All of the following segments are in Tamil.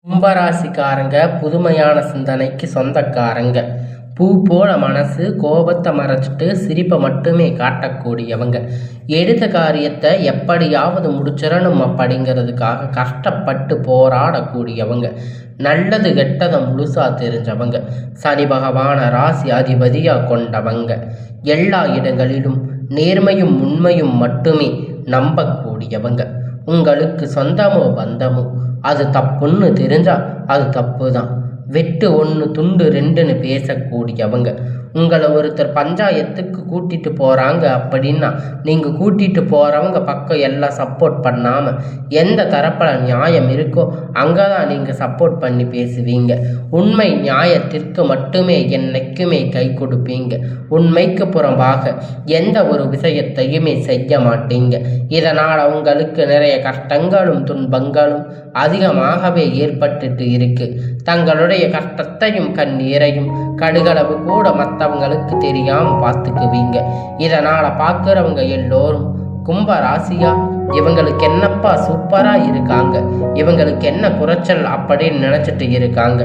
கும்பராசிக்காரங்க புதுமையான சிந்தனைக்கு சொந்தக்காரங்க. பூ போல மனசு, கோபத்தை மறைச்சிட்டு சிரிப்பை மட்டுமே காட்டக்கூடியவங்க. எடுத்த காரியத்தை எப்படியாவது முடிச்சிடணும் அப்படிங்கிறதுக்காக கஷ்டப்பட்டு போராடக்கூடியவங்க. நல்லது கெட்டதை முழுசா தெரிஞ்சவங்க. சனி பகவான ராசி அதிபதியாக கொண்டவங்க. எல்லா இடங்களிலும் நேர்மையும் உண்மையும் மட்டுமே நம்பக்கூடியவங்க. உங்களுக்கு சொந்தமோ பந்தமோ அது தப்புன்னு தெரிஞ்சா அது தப்பு தான். வெட்டு ஒன்று துண்டு ரெண்டுன்னு பேசக்கூடியவங்க. உங்களை ஒருத்தர் பஞ்சாயத்துக்கு கூட்டிட்டு போகிறாங்க அப்படின்னா நீங்கள் கூட்டிட்டு போகிறவங்க பக்கம் எல்லாம் சப்போர்ட் பண்ணாமல் எந்த தரப்பில் நியாயம் இருக்கோ அங்கே தான் நீங்கள் சப்போர்ட் பண்ணி பேசுவீங்க. உண்மை நியாயத்திற்கு மட்டுமே என்னைக்குமே கை கொடுப்பீங்க. உண்மைக்கு புறம்பாக எந்த ஒரு விஷயத்தையுமே செய்ய மாட்டீங்க. இதனால் உங்களுக்கு நிறைய கஷ்டங்களும் துன்பங்களும் அதிகமாகவே ஏற்பட்டுட்டு இருக்கு. தங்களுடைய கஷ்டத்தையும் கண்ணீரையும் கடுகளவு கூட மற்றவங்களுக்கு தெரியாமல் பார்த்துக்குவீங்க. இதனால் பார்க்குறவங்க எல்லோரும் கும்ப ராசியா, இவங்களுக்கு என்னப்பா சூப்பராக இருக்காங்க, இவங்களுக்கு என்ன குறைச்சல் அப்படின்னு நினச்சிட்டு இருக்காங்க.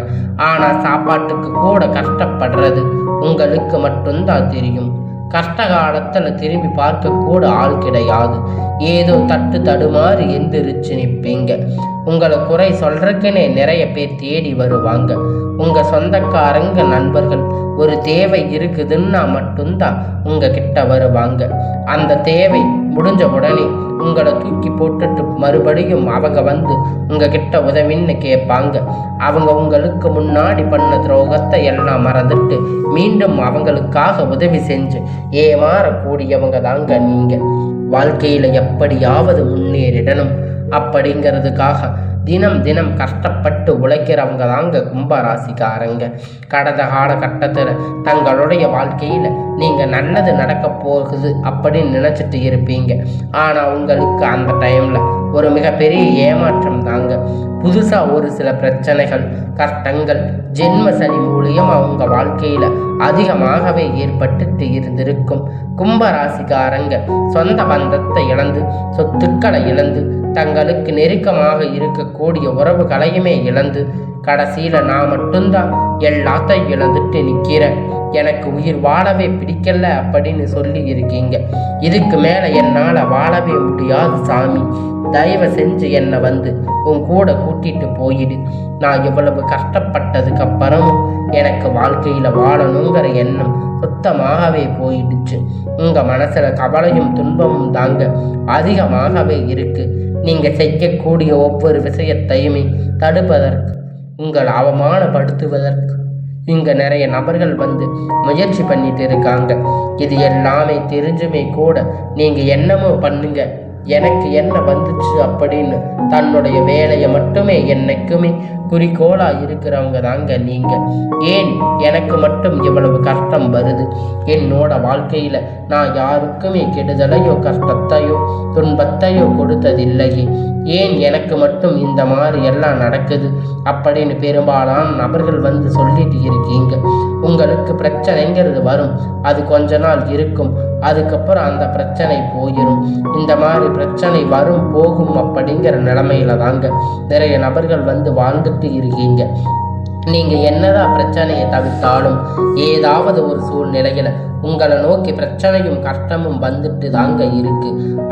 ஆனால் சாப்பாட்டுக்கு கூட கஷ்டப்படுறது உங்களுக்கு மட்டும்தான் தெரியும். கஷ்ட காலத்தில் திரும்பி பார்க்க கூட ஆள் கிடையாது. ஏதோ தட்டு தடுமாறி எந்திரிச்சு நிற்பீங்க. உங்களை குறை சொல்றதுக்குன்னே நிறைய பேர் தேடி வருவாங்க. உங்கள் சொந்தக்காரங்க நண்பர்கள் ஒரு தேவை இருக்குதுன்னா மட்டும்தான் உங்ககிட்ட வருவாங்க. அந்த தேவை முடிஞ்ச உடனே உங்களை தூக்கி போட்டுட்டு மறுபடியும் அவங்க வந்து உங்ககிட்ட உதவின்னு கேட்பாங்க. அவங்க உங்களுக்கு முன்னாடி பண்ண துரோகத்தை எல்லாம் மறந்துட்டு மீண்டும் அவங்களுக்காக உதவி செஞ்சு ஏமாறக்கூடியவங்க தாங்க நீங்க. வாழ்க்கையில் எப்படியாவது முன்னேறிடணும் அப்படிங்கிறதுக்காக தினம் தினம் கஷ்டப்பட்டு உழைக்கிறவங்க தாங்க கும்பராசிக்காரங்க. கடந்த காலகட்டத்தில் தங்களுடைய வாழ்க்கையில் நீங்கள் நல்லது நடக்க போகுது அப்படின்னு நினச்சிட்டு இருப்பீங்க. ஆனால் உங்களுக்கு அந்த டைமில் ஒரு மிகப்பெரிய ஏமாற்றம் தாங்க. புதுசாக ஒரு சில பிரச்சனைகள், கஷ்டங்கள் ஜென்ம சனி மூலியம் அவங்க வாழ்க்கையில் அதிகமாகவே ஏற்பட்டு இருந்திருக்கும். கும்பராசிக்காரங்க சொந்த பந்தத்தை இழந்து, சொத்துக்களை இழந்து, தங்களுக்கு நெருக்கமாக இருக்கக்கூடிய உறவுகளையுமே இழந்து, கடைசியில் நான் மட்டும்தான் எல்லாத்தையும் இழந்துட்டு நிற்கிறேன், எனக்கு உயிர் வாழவே பிடிக்கல அப்படின்னு சொல்லி இருக்கீங்க. இதுக்கு மேலே என்னால் வாழவே முடியாது சாமி, தயவு செஞ்சு என்னை வந்து உன் கூட கூட்டிட்டு போயிடு. நான் இவ்வளவு கஷ்டப்பட்டதுக்கு அப்புறமும் எனக்கு வாழ்க்கையில் வாழணுங்கிற எண்ணம் சுத்தமாகவே போயிடுச்சு. உங்கள் மனசில் கவலையும் துன்பமும் தாங்க அதிகமாகவே இருக்கு. நீங்கள் செய்யக்கூடிய ஒவ்வொரு விஷயத்தையுமே தடுப்பதற்கு, உங்களை அவமானப்படுத்துவதற்கு இங்கே நிறைய நபர்கள் வந்து முயற்சி பண்ணிட்டு இருக்காங்க. இது எல்லாமே தெரிஞ்சுமே கூட நீங்கள் என்னமோ பண்ணுங்க, எனக்கு என்ன வந்துச்சு அப்படின்னு தன்னுடைய வேலையை மட்டுமே என்னைக்குமே குறிக்கோளாக இருக்கிறவங்க தாங்க நீங்கள். ஏன் எனக்கு மட்டும் இவ்வளவு கஷ்டம் வருது? என்னோட வாழ்க்கையில் நான் யாருக்குமே கெடுதலையோ கஷ்டத்தையோ துன்பத்தையோ கொடுத்ததில்லையே, ஏன் எனக்கு மட்டும் இந்த மாதிரி எல்லாம் நடக்குது அப்படின்னு பெரும்பாலான நபர்கள் வந்து சொல்லிட்டு இருக்கீங்க. உங்களுக்கு பிரச்சனைங்கிறது வரும், அது கொஞ்ச நாள் இருக்கும், அதுக்கப்புறம் அந்த பிரச்சனை போயிடும். இந்த மாதிரி பிரச்சனை வரும் போகும் அப்படிங்கிற நிலைமையில தாங்க நிறைய நபர்கள் வந்து வாழ்ந்துட்டு இருக்கீங்க. நீங்க என்னதான் பிரச்சனையை தவிர்த்தாலும் ஏதாவது ஒரு சூழ்நிலையில உங்களை நோக்கி பிரச்சனையும் கஷ்டமும் வந்துட்டு தாங்க இருக்கு.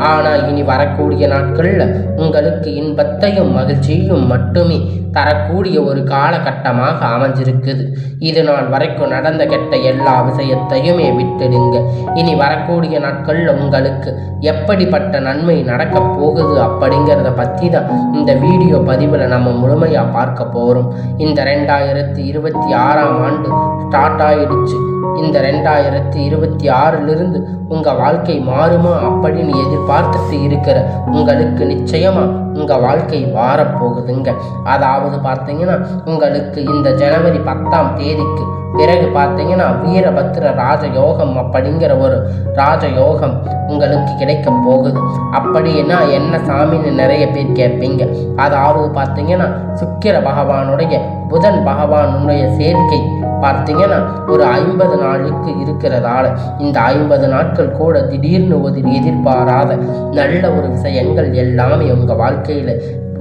ஆனால் இனி வரக்கூடிய நாட்கள்ல உங்களுக்கு இன்பத்தையும் மகிழ்ச்சியும் மட்டுமே தரக்கூடிய ஒரு காலகட்டமாக அமைஞ்சிருக்குது. இது நாள் வரைக்கும் நடந்த கெட்ட எல்லா விஷயத்தையுமே விட்டுடுங்க. இனி வரக்கூடிய நாட்கள்ல உங்களுக்கு எப்படிப்பட்ட நன்மை நடக்க போகுது அப்படிங்கிறத பற்றி தான் இந்த வீடியோ பதிவில் நம்ம முழுமையாக பார்க்க போகிறோம். இந்த 2026ஆம் ஆண்டு ஸ்டார்ட் ஆயிடுச்சு. இந்த 2026 உங்கள் வாழ்க்கை மாறுமா அப்படின்னு எதிர்பார்த்துட்டு இருக்கிற உங்களுக்கு நிச்சயமாக உங்கள் வாழ்க்கை மாறப்போகுதுங்க. அதாவது பார்த்தீங்கன்னா உங்களுக்கு இந்த ஜனவரி 10ஆம் தேதிக்கு பிறகு பார்த்தீங்கன்னா வீரபத்திர ராஜயோகம் அப்படிங்கிற ஒரு ராஜயோகம் உங்களுக்கு கிடைக்க போகுது. அப்படின்னா என்ன சாமின்னு நிறைய பேர் கேட்பீங்க. அதாவது பார்த்தீங்கன்னா சுக்கிர பகவானுடைய புதன் பகவானுடைய சேர்க்கை பார்த்தீங்கன்னா ஒரு 50 நாளுக்கு இருக்கிறதால இந்த 50 நாட்கள் கூட திடீர்னு ஒரு எதிர்பாராத நல்ல ஒரு விஷயங்கள் எல்லாமே உங்கள் வாழ்க்கையில்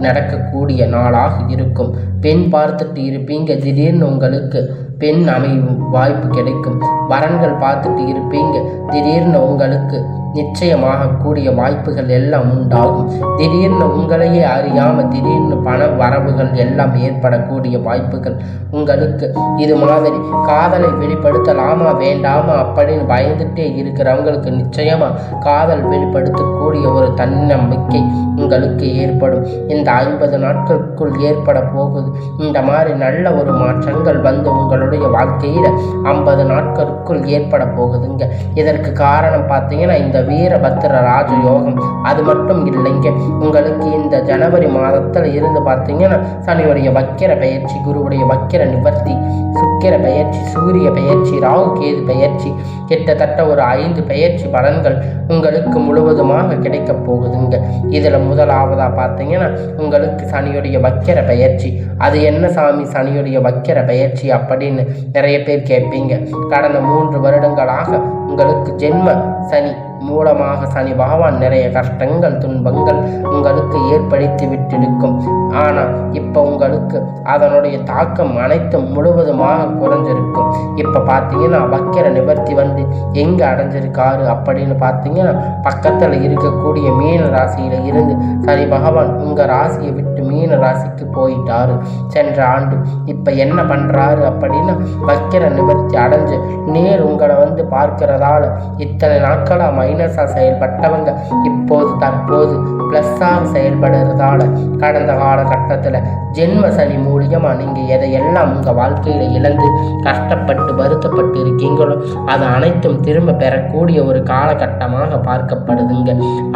நடக்கக்கூடிய நாளாக இருக்கும். பெண் பார்த்துட்டு இருப்பீங்க, திடீர்னு உங்களுக்கு பெண் அமையும் வாய்ப்பு கிடைக்கும். வரன்கள் பார்த்துட்டு இருப்பீங்க, திடீர்னு உங்களுக்கு நிச்சயமாக கூடிய வாய்ப்புகள் எல்லாம் உண்டாகும். திடீர்னு உங்களையே அறியாமல் திடீர்னு பண வரவுகள் எல்லாம் ஏற்படக்கூடிய வாய்ப்புகள் உங்களுக்கு. இது மாதிரி காதலை வெளிப்படுத்தலாமா வேண்டாமா அப்படின்னு பயந்துட்டே இருக்கிறவங்களுக்கு நிச்சயமா காதல் வெளிப்படுத்தக்கூடிய ஒரு தன்னம்பிக்கை உங்களுக்கு ஏற்படும். இந்த 50 நாட்களுக்குள் ஏற்பட போகுது. இந்த மாதிரி நல்ல ஒரு மாற்றங்கள் வந்து உங்களுடைய வாழ்க்கையில 50 நாட்களுக்குள் ஏற்பட போகுதுங்க. இதற்கு காரணம் பார்த்தீங்கன்னா இந்த வீரபத்திர ராஜயோகம். அது மட்டும் இல்லைங்க, உங்களுக்கு இந்த ஜனவரி மாதத்தில் இருந்து பார்த்தீங்கன்னா சனியுடைய வக்கிர பயிற்சி, குருவுடைய வக்கிர நிவர்த்தி, சுக்கிர பயிற்சி, சூரிய பயிற்சி, ராகு கேது பயிற்சி, கிட்டத்தட்ட ஒரு 5 பயிற்சி பலன்கள் உங்களுக்கு முழுவதுமாக கிடைக்க போகுதுங்க. இதில் முதலாவதாக பார்த்தீங்கன்னா உங்களுக்கு சனியுடைய வக்கிர பயிற்சி. அது என்ன சாமி சனியுடைய வக்கிர பயிற்சி அப்படின்னு நிறைய பேர் கேட்பீங்க. கடந்த 3 வருடங்களாக உங்களுக்கு ஜென்ம சனி மூலமாக சனி பகவான் நிறைய கஷ்டங்கள் துன்பங்கள் உங்களுக்கு ஏற்படுத்தி விட்டிருக்கும். ஆனால் இப்போ உங்களுக்கு அதனுடைய தாக்கம் அனைத்தும் முழுவதுமாக குறைஞ்சிருக்கும். இப்போ பார்த்தீங்கன்னா வக்கிர நிவர்த்தி வந்து எங்கே அடைஞ்சிருக்காரு அப்படின்னு பார்த்தீங்கன்னா பக்கத்தில் இருக்கக்கூடிய மீன ராசியில் இருந்து சனி பகவான் உங்கள் ராசியை விட்டு மீன ராசிக்கு போயிட்டாரு சென்ற ஆண்டு. இப்போ என்ன பண்ணுறாரு அப்படின்னா வக்கிர நிவர்த்தி அடைஞ்சு நேர் உங்களை வந்து பார்க்கிறதால இத்தனை நாட்களாக மைனஸாக செயல்பட்டவங்க இப்போது தற்போது ப்ளஸ்ஸாக செயல்படுறதால கடந்த காலகட்டத்தில் ஜென்ம சனி மூலியமாக நீங்கள் எதையெல்லாம் உங்கள் வாழ்க்கையில் இழந்து கஷ்டப்பட்டு வருத்தப்பட்டு இருக்கீங்களோ அது அனைத்தும் திரும்ப பெறக்கூடிய ஒரு காலகட்டமாக பார்க்கப்படுதுங்க.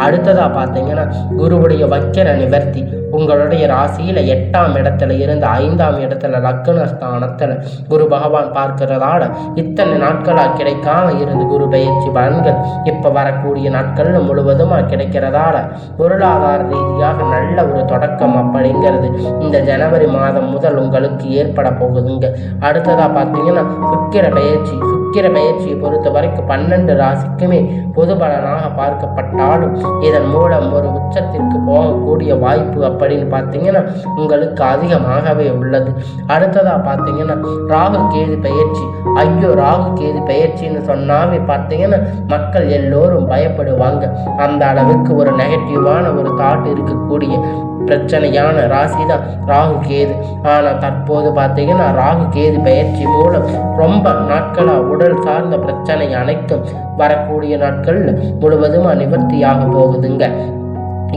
அடுத்ததாக பார்த்தீங்கன்னா குருவுடைய வக்கிர நிவர்த்தி உங்களுடைய ராசியில் 8ஆம் இடத்துல இருந்து 5ஆம் இடத்துல லக்னஸ்தானத்தில் குரு பகவான் பார்க்கிறதால இத்தனை நாட்களாக கிடைக்காம இருந்து குரு பயிற்சி பலன்கள் இப்போ வரக்கூடிய நாட்களில் முழுவதுமாக கிடைக்கிறதால பொருளாதார ரீதியாக நல்ல ஒரு தொடக்கம் அப்படிங்கிறது இந்த ஜனவரி மாதம் முதல் உங்களுக்கு ஏற்பட போகுதுங்க. அடுத்ததாக பார்த்தீங்கன்னா சுக்கிர பயிற்சியை பொறுத்த வரைக்கும் 12 ராசிக்குமே பொது பலனாக பார்க்கப்பட்டாலும் இதன் மூலம் ஒரு உச்சத்திற்கு போகக்கூடிய வாய்ப்பு அப்படின்னு பார்த்தீங்கன்னா உங்களுக்கு அதிகமாகவே உள்ளது. அடுத்ததாக பார்த்தீங்கன்னா ராகு கேது பயிற்சி. ராகு கேது பயிற்சின்னு சொன்னாவே பார்த்தீங்கன்னா மக்கள் எல்லோரும் பயப்படுவாங்க. அந்த அளவுக்கு ஒரு நெகட்டிவான ஒரு தாட் இருக்கக்கூடிய பிரச்சனையான ராசி தான் ராகு கேது. ஆனால் தற்போது பார்த்தீங்கன்னா ராகு கேது பயிற்சி மூலம் ரொம்ப நாட்களாக உடல் சார்ந்த பிரச்சனை அனைத்தும் வரக்கூடிய நாட்களில் முழுவதுமாக நிவர்த்தியாக போகுதுங்க.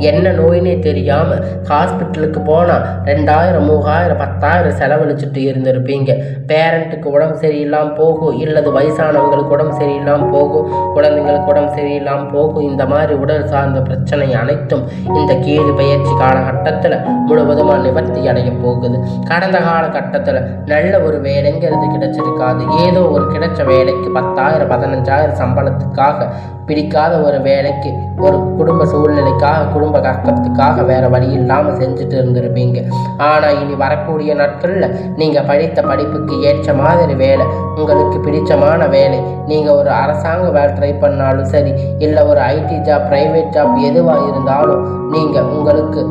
என்ன நோயினே தெரியாமல் ஹாஸ்பிட்டலுக்கு போனால் 2000 3000 10,000 செலவழிச்சிட்டு இருந்திருப்பீங்க. பேரண்ட்டுக்கு உடம்பு சரியில்லாமல் போகும், இல்லது வயசானவங்களுக்கு உடம்பு சரியில்லாமல் போகும், குழந்தைங்களுக்கு உடம்பு சரியில்லாமல் போகும். இந்த மாதிரி உடல் சார்ந்த பிரச்சனை அனைத்தும் இந்த கேது பயிற்சி காலகட்டத்தில் முழுவதுமாக நிவர்த்தி அடைய போகுது. கடந்த காலகட்டத்தில் நல்ல ஒரு வேலைங்கிறது கிடைச்சிருக்காது. ஏதோ ஒரு கிடைச்ச வேலைக்கு 10,000 15,000 சம்பளத்துக்காக பிடிக்காத ஒரு வேலைக்கு ஒரு குடும்ப சூழ்நிலைக்காக குடும்ப கஷ்டத்துக்காக வேறு வழி இல்லாமல் செஞ்சுட்டு இருந்திருப்பீங்க. ஆனால் இனி வரக்கூடிய நாட்களில் நீங்கள் படித்த படிப்புக்கு ஏற்ற மாதிரி வேலை, உங்களுக்கு பிடிச்சமான வேலை, நீங்கள் ஒரு அரசாங்க வேலை ட்ரை பண்ணாலும் சரி, இல்லை ஒரு ஐடி ஜாப் ப்ரைவேட் ஜாப் எதுவாக இருந்தாலும் நீங்கள் உங்களுக்கு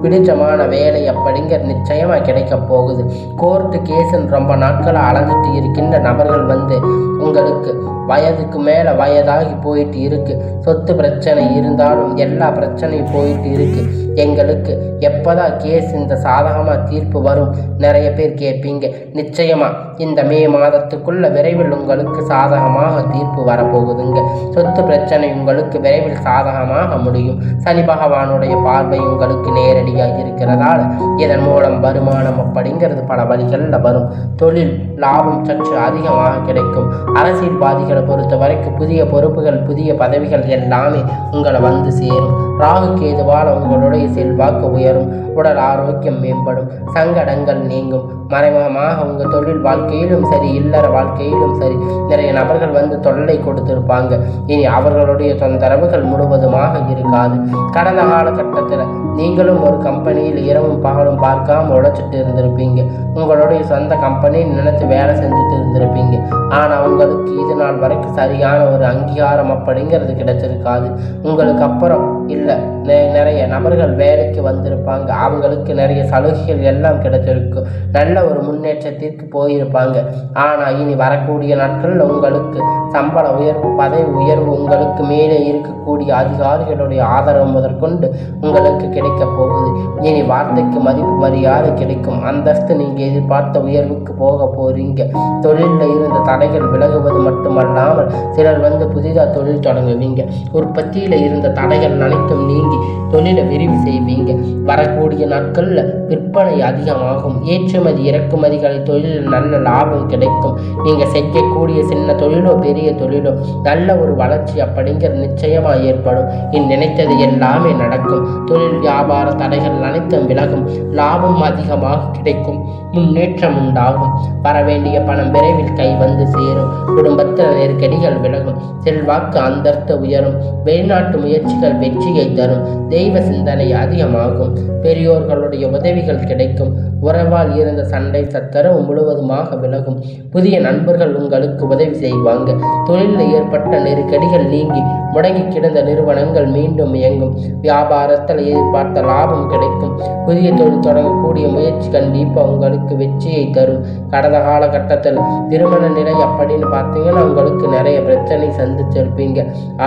பிடிச்சமான வேலை அப்படிங்கிற நிச்சயமாக கிடைக்க போகுது. கோர்ட்டு கேஸுன்னு ரொம்ப நாட்களாக அலைஞ்சிட்டு இருக்கின்ற நபர்கள் வந்து உங்களுக்கு வயதுக்கு மேலே வயதாகி போயிட்டு இருக்கு. சொத்து பிரச்சனை இருந்தாலும் எல்லா பிரச்சனையும் போயிட்டு இருக்கு. எங்களுக்கு எப்போதான் கேஸ் இந்த சாதகமாக தீர்ப்பு வரும் நிறைய பேர் கேட்பீங்க. நிச்சயமாக இந்த மே மாதத்துக்குள்ள விரைவில் உங்களுக்கு சாதகமாக தீர்ப்பு வரப்போகுதுங்க. சொத்து பிரச்சனை உங்களுக்கு விரைவில் சாதகமாக முடியும். சனி பகவானுடைய பார்வை உங்களுக்கு நேரடியாக இருக்கிறதால இதன் மூலம் வருமானம் அப்படிங்கிறது பல வழிகளில் வரும். தொழில் லாபம் சற்று அதிகமாக கிடைக்கும். அரசியல்வாதிகளை பொறுத்த வரைக்கும் புதிய பொறுப்புகள் புதிய பதவிகள் எல்லாமே உங்களை வந்து சேரும். ராகு கேதுவால் உங்களுடைய செல்வாக்கு உயரும். உடல் ஆரோக்கியம் மேம்படும். சங்கடங்கள் நீங்கும். மறைமுகமாக உங்கள் தொழில் வாழ்க்கையிலும் சரி இல்லற வாழ்க்கையிலும் சரி நிறைய நபர்கள் வந்து தொல்லை கொடுத்திருப்பாங்க. இனி அவர்களுடைய தொந்தரவுகள் முழுவதுமாக இருக்காது. கடந்த காலகட்டத்தில் நீங்களும் ஒரு கம்பெனியில் இரவும் பகலும் பார்க்காம உழைச்சிட்டு இருந்திருப்பீங்க. உங்களுடைய சொந்த கம்பெனின்னு நினைச்சு வேலை செஞ்சுட்டு இருந்திருப்பீங்க. ஆனால் உங்களுக்கு இது நாள் வரைக்கும் சரியான ஒரு அங்கீகாரம் அப்படிங்கிறது கிடைச்சிருக்காது. உங்களுக்கு அப்புறம் தொழிலில் நிறைய நபர்கள் வேலைக்கு வந்திருப்பாங்க. அவங்களுக்கு நிறைய சலுகைகள் எல்லாம் கிடைச்சிருக்கும். நல்ல ஒரு முன்னேற்றத்திற்கு போயிருப்பாங்க. ஆனால் இனி வரக்கூடிய நாட்களில் உங்களுக்கு சம்பள உயர்வு, பதவி உயர்வு, உங்களுக்கு மேலே இருக்கக்கூடிய அதிகாரிகளுடைய ஆதரவு முதற்கொண்டு உங்களுக்கு கிடைக்க போகுது. இனி வார்த்தைக்கு மதிப்பு மரியாதை கிடைக்கும். அந்தஸ்து நீங்கள் எதிர்பார்த்த உயர்வுக்கு போக போறீங்க. தொழிலில் இருந்த தடைகள் விலகுவது மட்டுமல்லாமல் சிலர் புதிதாக தொழில் தொடங்குவீங்க. உற்பத்தியில் இருந்த தடைகள் அனைத்தும் நீங்கி தொழிலை விரிவு செய்வீங்க. வரக்கூடிய நாட்களில் விற்பனை அதிகமாகும். ஏற்றுமதி இறக்குமதிகளை தொழிலில் நல்ல லாபம் கிடைக்கும். நீங்கள் செய்யக்கூடிய சின்ன தொழிலோ பெரிய தொழிலோ நல்ல ஒரு வளர்ச்சி அப்படிங்கிறது நிச்சயமாக ஏற்படும். நினைத்தது எல்லாமே நடக்கும். தொழில் வியாபார தடைகள் அனைத்தும் விலகும். லாபம் அதிகமாக கிடைக்கும். முன்னேற்றம் உண்டாகும். வரவேண்டிய பணம் விரைவில் கை சேரும். குடும்பத்தில் நெருக்கடிகள் விலகும். செல்வாக்கு அந்தஸ்து உயரும். வெளிநாட்டு முயற்சிகள் வெற்றியை தரும். தெய்வ சிந்தனை அதிகமாகும். பெரியோர்களுடைய உதவிகள் கிடைக்கும். உறவால் இருந்த சண்டை சச்சரவு முழுவதுமாக விலகும். புதிய நண்பர்கள் உங்களுக்கு உதவி செய்வாங்க. தொழிலில் ஏற்பட்ட நெருக்கடிகள் நீங்கி முடங்கி கிடந்த நிறுவனங்கள் மீண்டும் இயங்கும். வியாபாரத்தில் எதிர்பார்த்த லாபம் கிடைக்கும். புதிய தொழில் தொடங்கக்கூடிய முயற்சி கண்டிப்பாக உங்களுக்கு வெற்றியை தரும். கடந்த காலகட்டத்தில் திருமண நிலை அப்படின்னு பார்த்தீங்கன்னா உங்களுக்கு நிறைய பிரச்சனை சந்திச்சிருப்பீங்க.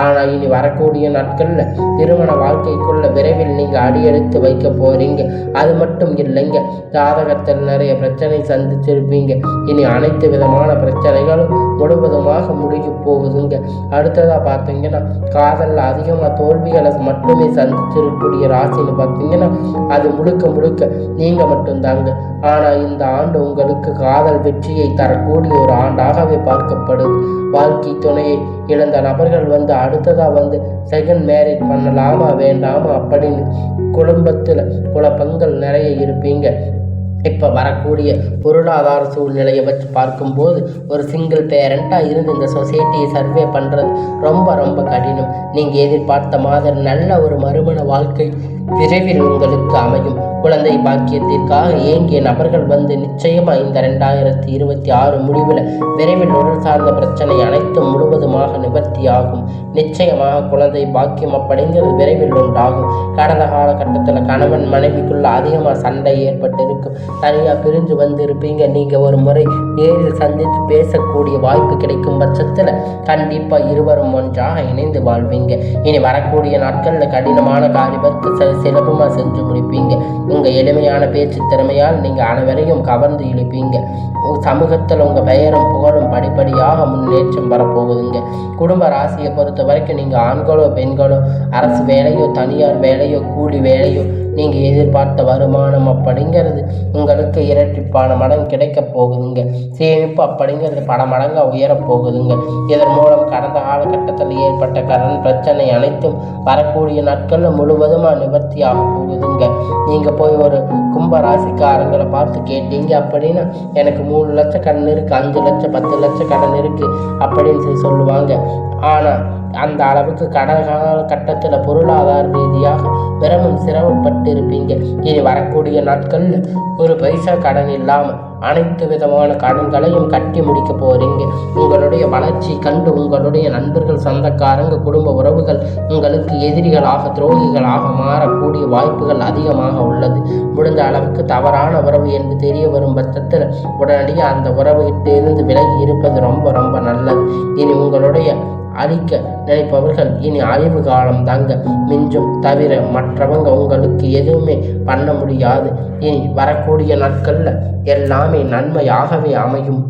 ஆனால் இனி வரக்கூடிய நாட்களில் திருமண வாழ்க்கைக்குள்ள விரைவில் நீங்கள் அடியெடுத்து வைக்க போறீங்க. அது மட்டும் இல்லைங்க, ஜாதகத்தில் நிறைய பிரச்சனை சந்திச்சிருப்பீங்க. இனி அனைத்து விதமான பிரச்சனைகளும் முழுவதுமாக முடிய போகுதுங்க. அடுத்ததாக பார்த்தீங்கன்னா காதலில் அதிகமாக தோல்விகளை மட்டுமே சந்திச்சிருக்கக்கூடிய ராசின்னு பார்த்தீங்கன்னா அது முழுக்க முழுக்க நீங்கள் மட்டும்தாங்க. ஆனால் இந்த ஆண்டு உங்களுக்கு காதல் வெற்றியை தரக்கூடிய ஒரு ஆண்டாகவே பார்க்கப்படுது. வாழ்க்கை துணையை இழந்த நபர்கள் அடுத்ததாக செகண்ட் மேரேஜ் பண்ணலாமா வேண்டாமா அப்படின்னு குடும்பத்தில் குழப்பங்கள் நிறைய இருப்பீங்க. இப்போ வரக்கூடிய பொருளாதார சூழ்நிலையை வச்சு பார்க்கும்போது ஒரு சிங்கிள் பேரண்ட்டாக இருந்து இந்த சொசைட்டியை சர்வே பண்ணுறது ரொம்ப ரொம்ப கடினம். நீங்கள் எதிர்பார்த்த மாதிரி நல்ல ஒரு மறுமண வாழ்க்கை விரைவில் உங்களுக்கு அமையும். குழந்தை பாக்கியத்திற்காக ஏங்கிய நபர்கள் நிச்சயமாக இந்த 2026 முடிவில் விரைவில் உடல் சார்ந்த பிரச்சனை அனைத்தும் முழுவதுமாக நிவர்த்தியாகும். நிச்சயமாக குழந்தை பாக்கியம் அப்படிங்கிறது விரைவில் உண்டாகும். கடந்த காலகட்டத்தில் கணவன் மனைவிக்குள்ள அதிகமாக சண்டை ஏற்பட்டு இருக்கும். தனியாக பிரிஞ்சு இருப்பீங்க. நீங்கள் ஒரு முறை நேரில் சந்தித்து பேசக்கூடிய வாய்ப்பு கிடைக்கும் பட்சத்தில் கண்டிப்பாக இருவரும் ஒன்றாக இணைந்து வாழ்வீங்க. இனி வரக்கூடிய நாட்களில் கடினமான காரியத்தை சுலபமாக செஞ்சு முடிப்பீங்க. உங்கள் எளிமையான பேச்சு திறமையால் நீங்கள் அனைவரையும் கவர்ந்து இழுப்பீங்க. சமூகத்தில் உங்கள் பெயரும் புகழும் படிப்படியாக முன்னேற்றம் வரப்போகுதுங்க. குடும்ப ராசியை பொறுத்த வரைக்கும் நீங்கள் ஆண்களோ பெண்களோ அரசு வேலையோ தனியார் வேலையோ கூலி வேலையோ நீங்கள் எதிர்பார்த்த வருமானம் அப்படிங்கிறது உங்களுக்கு இரட்டிப்பான மடங்கு கிடைக்க போகுதுங்க. சேமிப்பு அப்படிங்கிறது பல மடங்காக உயரப்போகுதுங்க. இதன் மூலம் கடந்த காலகட்டத்தில் ஏற்பட்ட கடன் பிரச்சனை அனைத்தும் வரக்கூடிய நாட்களில் முழுவதுமாக நிவர்த்தி ஆக போகுதுங்க. நீங்கள் போய் ஒரு கும்ப ராசிக்காரங்களை பார்த்து கேட்டீங்க அப்படின்னா எனக்கு 3 லட்சம் கடன் இருக்குது, 5 லட்சம் 10 லட்சம் கடன் இருக்குது அப்படின்னு சொல்லுவாங்க. ஆனால் அந்த அளவுக்கு கடந்த காலகட்டத்தில் பொருளாதார ரீதியாக விரமும் சிரமப்பட்டு இருப்பீங்க. இனி வரக்கூடிய நாட்களில் ஒரு பைசா கடன் இல்லாமல் அனைத்து விதமான கடன்களையும் கட்டி முடிக்க போறீங்க. உங்களுடைய வளர்ச்சி கண்டு உங்களுடைய நண்பர்கள், சொந்தக்காரங்க, குடும்ப உறவுகள் உங்களுக்கு எதிரிகளாக துரோகிகளாக மாறக்கூடிய வாய்ப்புகள் அதிகமாக உள்ளது. முடிந்த அளவுக்கு தவறான உறவு என்று தெரிய வரும் பட்சத்தில் உடனடியாக அந்த உறவுகிட்ட இருந்து விலகி இருப்பது ரொம்ப ரொம்ப நல்லது. இனி உங்களுடைய அழிக்க நினைப்பவர்கள் இனி அழிவு காலம் தாங்க மிஞ்சும் தவிர மற்றவங்க உங்களுக்கு எதுவுமே பண்ண முடியாது. இனி வரக்கூடிய நாட்களில் எல்லாமே நன்மையாகவே அமையும்.